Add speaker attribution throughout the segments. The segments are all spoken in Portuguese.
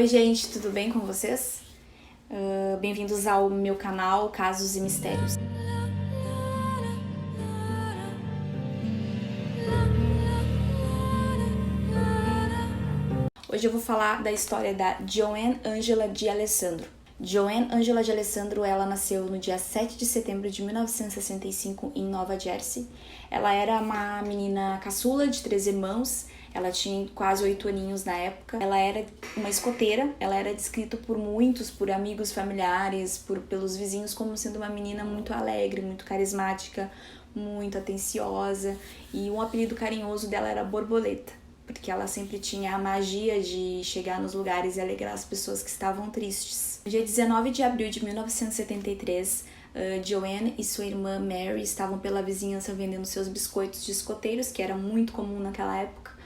Speaker 1: Oi gente, tudo bem com vocês? Bem-vindos ao meu canal Casos e Mistérios. Hoje eu vou falar da história da Joanne Angela de Alessandro. Joanne Angela de Alessandro, ela nasceu no dia 7 de setembro de 1965 em Nova Jersey. Ela era uma menina caçula de 3 irmãos. Ela tinha quase 8 aninhos na época. Ela era uma escoteira. Ela era descrita por muitos, por amigos, familiares, pelos vizinhos, como sendo uma menina muito alegre, muito carismática, muito atenciosa. E um apelido carinhoso dela era Borboleta, porque ela sempre tinha a magia de chegar nos lugares e alegrar as pessoas que estavam tristes. No dia 19 de abril de 1973, Joanne e sua irmã Mary estavam pela vizinhança vendendo seus biscoitos de escoteiros, que era muito comum naquela época.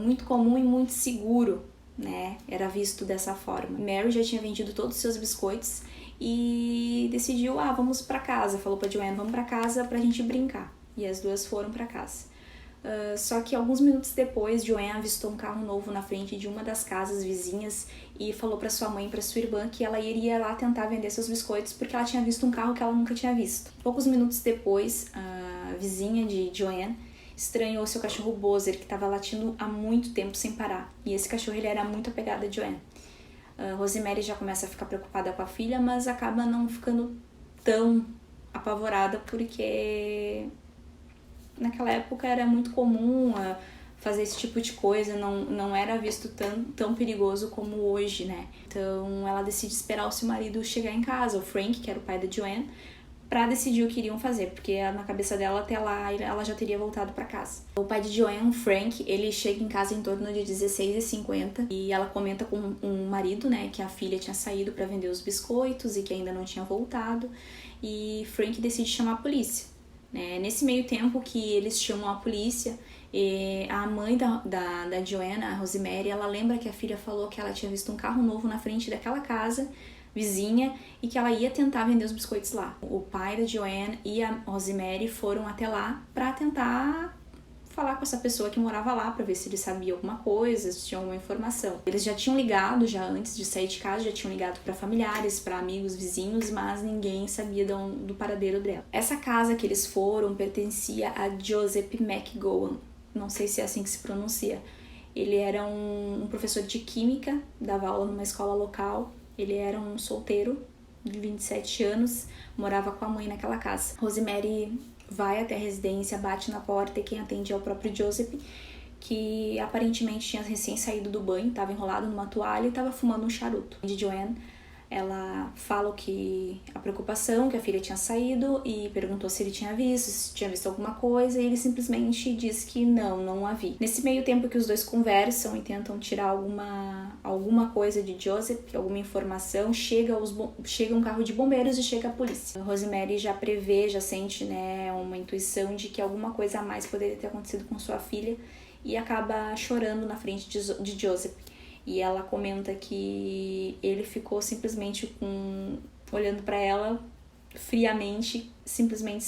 Speaker 1: Muito comum e muito seguro, né? Era visto dessa forma. Mary já tinha vendido todos os seus biscoitos e decidiu, vamos pra casa. Falou pra Joanne, vamos pra casa pra gente brincar. E as duas foram pra casa. Só que alguns minutos depois, Joanne avistou um carro novo na frente de uma das casas vizinhas e falou pra sua mãe e pra sua irmã que ela iria lá tentar vender seus biscoitos porque ela tinha visto um carro que ela nunca tinha visto. Poucos minutos depois, a vizinha de Joanne estranhou seu cachorro Bozer, que estava latindo há muito tempo sem parar. E esse cachorro ele era muito apegado a Joanne. Rosemary já começa a ficar preocupada com a filha, mas acaba não ficando tão apavorada porque naquela época era muito comum fazer esse tipo de coisa, não era visto tão perigoso como hoje, né? Então ela decide esperar o seu marido chegar em casa, o Frank, que era o pai da Joanne, pra decidir o que iriam fazer, porque na cabeça dela até lá ela já teria voltado pra casa. O pai de Joanne, o Frank, ele chega em casa em torno de 16h50 e ela comenta com o marido, né, que a filha tinha saído pra vender os biscoitos e que ainda não tinha voltado, e Frank decide chamar a polícia. Nesse meio tempo que eles chamam a polícia, a mãe da Joanne, a Rosemary, ela lembra que a filha falou que ela tinha visto um carro novo na frente daquela casa vizinha e que ela ia tentar vender os biscoitos lá. O pai da Joanne e a Rosemary foram até lá para tentar falar com essa pessoa que morava lá para ver se ele sabia alguma coisa, se tinha alguma informação. Eles já tinham ligado, já antes de sair de casa, já tinham ligado para familiares, para amigos, vizinhos, mas ninguém sabia do paradeiro dela. Essa casa que eles foram pertencia a Joseph McGowan, não sei se é assim que se pronuncia. Ele era um professor de química, dava aula numa escola local. Ele era um solteiro de 27 anos, morava com a mãe naquela casa. Rosemary vai até a residência, bate na porta e quem atende é o próprio Joseph, que aparentemente tinha recém saído do banho, estava enrolado numa toalha e estava fumando um charuto. De Joanne, ela fala que a preocupação, que a filha tinha saído e perguntou se ele tinha visto, se tinha visto alguma coisa, e ele simplesmente diz que não a vi. Nesse meio tempo que os dois conversam e tentam tirar alguma coisa de Joseph, alguma informação, chega um carro de bombeiros e chega a polícia. A Rosemary já prevê, já sente, uma intuição de que alguma coisa a mais poderia ter acontecido com sua filha e acaba chorando na frente de Joseph. E ela comenta que ele ficou simplesmente olhando para ela friamente, simplesmente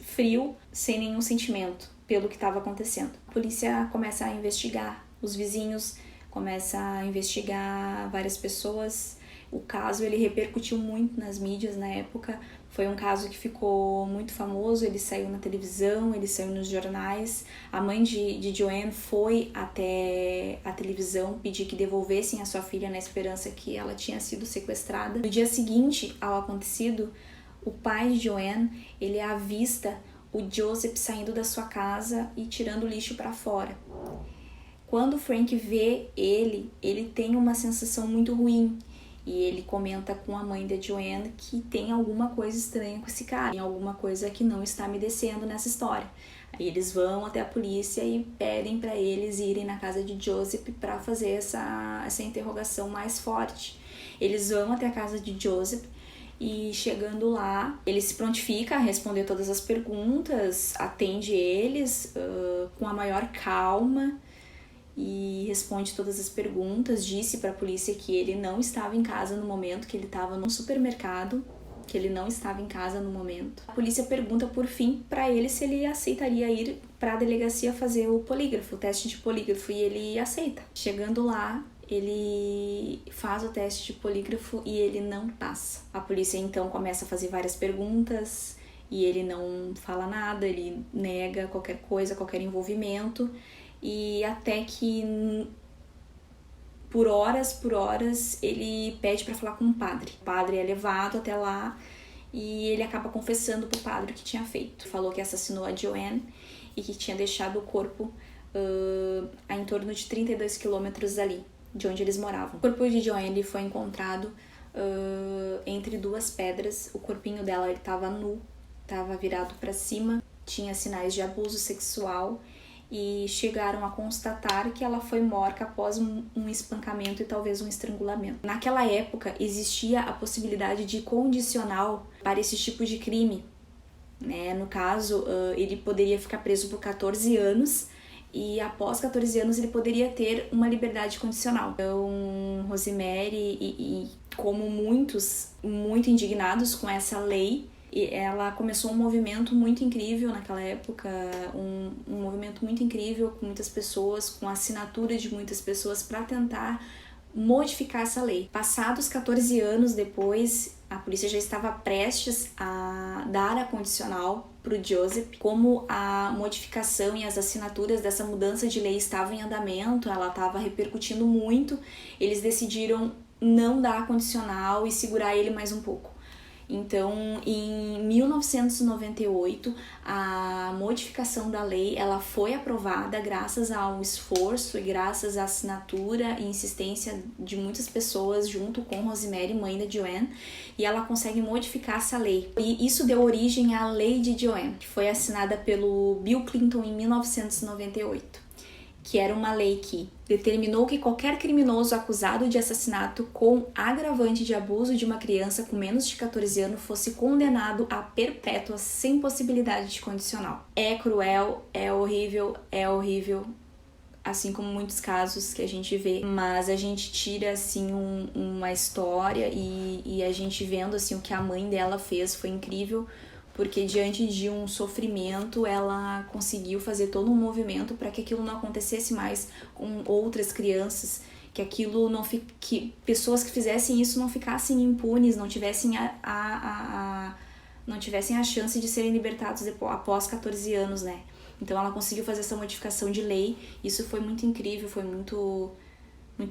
Speaker 1: frio, sem nenhum sentimento pelo que estava acontecendo. A polícia começa a investigar os vizinhos, começa a investigar várias pessoas. O caso ele repercutiu muito nas mídias na época. Foi um caso que ficou muito famoso, ele saiu na televisão, ele saiu nos jornais. A mãe de Joanne foi até a televisão pedir que devolvessem a sua filha na esperança que ela tinha sido sequestrada. No dia seguinte ao acontecido, o pai de Joanne, ele avista o Joseph saindo da sua casa e tirando o lixo para fora. Quando o Frank vê ele tem uma sensação muito ruim. E ele comenta com a mãe da Joanne que tem alguma coisa estranha com esse cara, tem alguma coisa que não está me descendo nessa história. Aí eles vão até a polícia e pedem para eles irem na casa de Joseph para fazer essa interrogação mais forte. Eles vão até a casa de Joseph e chegando lá, ele se prontifica a responder todas as perguntas, atende eles com a maior calma e responde todas as perguntas. Disse para a polícia que ele não estava em casa no momento, que ele estava no supermercado, que ele não estava em casa no momento. A polícia pergunta por fim para ele se ele aceitaria ir para a delegacia fazer o polígrafo, o teste de polígrafo, e ele aceita. Chegando lá, ele faz o teste de polígrafo e ele não passa. A polícia então começa a fazer várias perguntas e ele não fala nada, ele nega qualquer coisa, qualquer envolvimento, e até que por horas ele pede para falar com o padre. O padre é levado até lá e ele acaba confessando pro padre o que tinha feito. Falou que assassinou a Joanne e que tinha deixado o corpo a em torno de 32 quilômetros dali, de onde eles moravam. O corpo de Joanne foi encontrado entre duas pedras. O corpinho dela estava nu, estava virado para cima, tinha sinais de abuso sexual e chegaram a constatar que ela foi morta após um espancamento e talvez um estrangulamento. Naquela época existia a possibilidade de condicional para esse tipo de crime, né? No caso, ele poderia ficar preso por 14 anos e após 14 anos ele poderia ter uma liberdade condicional. Então, Rosemary e como muitos, muito indignados com essa lei, ela começou um movimento muito incrível naquela época, um movimento muito incrível com muitas pessoas, com a assinatura de muitas pessoas para tentar modificar essa lei. Passados 14 anos depois, a polícia já estava prestes a dar a condicional para o Joseph. Como a modificação e as assinaturas dessa mudança de lei estavam em andamento, ela estava repercutindo muito, eles decidiram não dar a condicional e segurar ele mais um pouco. Então, em 1998, a modificação da lei ela foi aprovada graças ao esforço e graças à assinatura e insistência de muitas pessoas junto com Rosemary, mãe da Joanne, e ela consegue modificar essa lei. E isso deu origem à Lei de Joanne, que foi assinada pelo Bill Clinton em 1998. Que era uma lei que determinou que qualquer criminoso acusado de assassinato com agravante de abuso de uma criança com menos de 14 anos fosse condenado a perpétua sem possibilidade de condicional. É cruel, é horrível, assim como muitos casos que a gente vê, mas a gente tira assim uma história e a gente vendo assim o que a mãe dela fez foi incrível, porque diante de um sofrimento ela conseguiu fazer todo um movimento para que aquilo não acontecesse mais com outras crianças, que aquilo não que pessoas que fizessem isso não ficassem impunes, não tivessem não tivessem a chance de serem libertados após 14 anos, né? Então ela conseguiu fazer essa modificação de lei, isso foi muito incrível, foi muito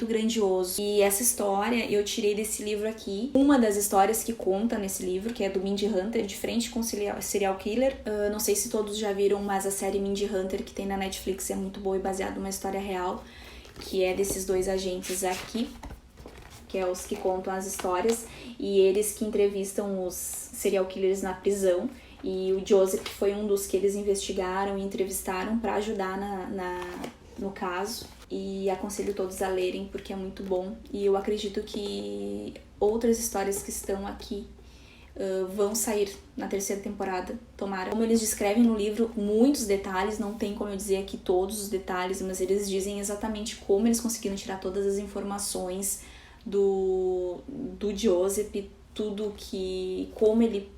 Speaker 1: grandioso. E essa história eu tirei desse livro aqui. Uma das histórias que conta nesse livro, que é do Mindy Hunter, de frente com serial killer. Não sei se todos já viram, mas a série Mindy Hunter que tem na Netflix é muito boa e baseada numa história real, que é desses dois agentes aqui, que é os que contam as histórias, e eles que entrevistam os serial killers na prisão. E o Joseph foi um dos que eles investigaram e entrevistaram para ajudar no caso. E aconselho todos a lerem porque é muito bom. E eu acredito que outras histórias que estão aqui vão sair na terceira temporada, tomara. Como eles descrevem no livro, muitos detalhes, não tem como eu dizer aqui todos os detalhes, mas eles dizem exatamente como eles conseguiram tirar todas as informações do Joseph, tudo que, como ele,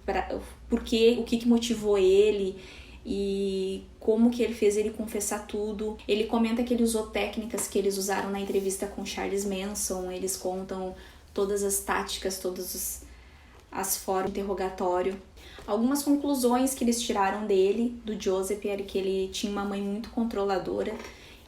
Speaker 1: porque, o que motivou ele e como que ele fez ele confessar tudo. Ele comenta que ele usou técnicas que eles usaram na entrevista com Charles Manson, eles contam todas as táticas, todas as formas de interrogatório. Algumas conclusões que eles tiraram dele, do Joseph, era que ele tinha uma mãe muito controladora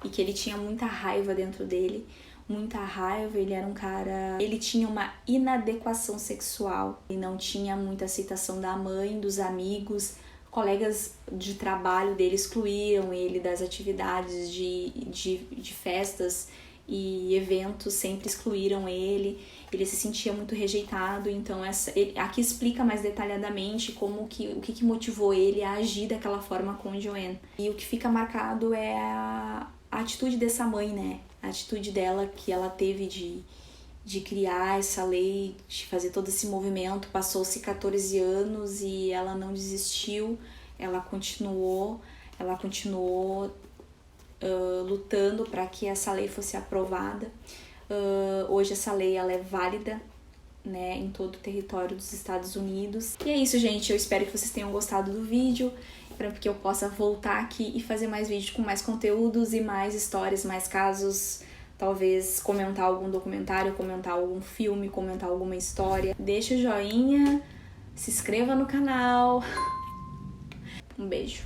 Speaker 1: e que ele tinha muita raiva dentro dele. Muita raiva, ele era um cara... Ele tinha uma inadequação sexual, ele não tinha muita aceitação da mãe, dos amigos, colegas de trabalho dele excluíram ele das atividades de festas e eventos, sempre excluíram ele se sentia muito rejeitado. Então aqui explica mais detalhadamente o que motivou ele a agir daquela forma com Joanne. E o que fica marcado é a atitude dessa mãe, né? A atitude dela que ela teve de criar essa lei, de fazer todo esse movimento. Passou-se 14 anos e ela não desistiu, ela continuou lutando para que essa lei fosse aprovada. Hoje essa lei ela é válida, né, em todo o território dos Estados Unidos. E é isso, gente. Eu espero que vocês tenham gostado do vídeo, para que eu possa voltar aqui e fazer mais vídeos com mais conteúdos e mais histórias, mais casos talvez comentar algum documentário, comentar algum filme, comentar alguma história. Deixa o joinha, se inscreva no canal. Um beijo.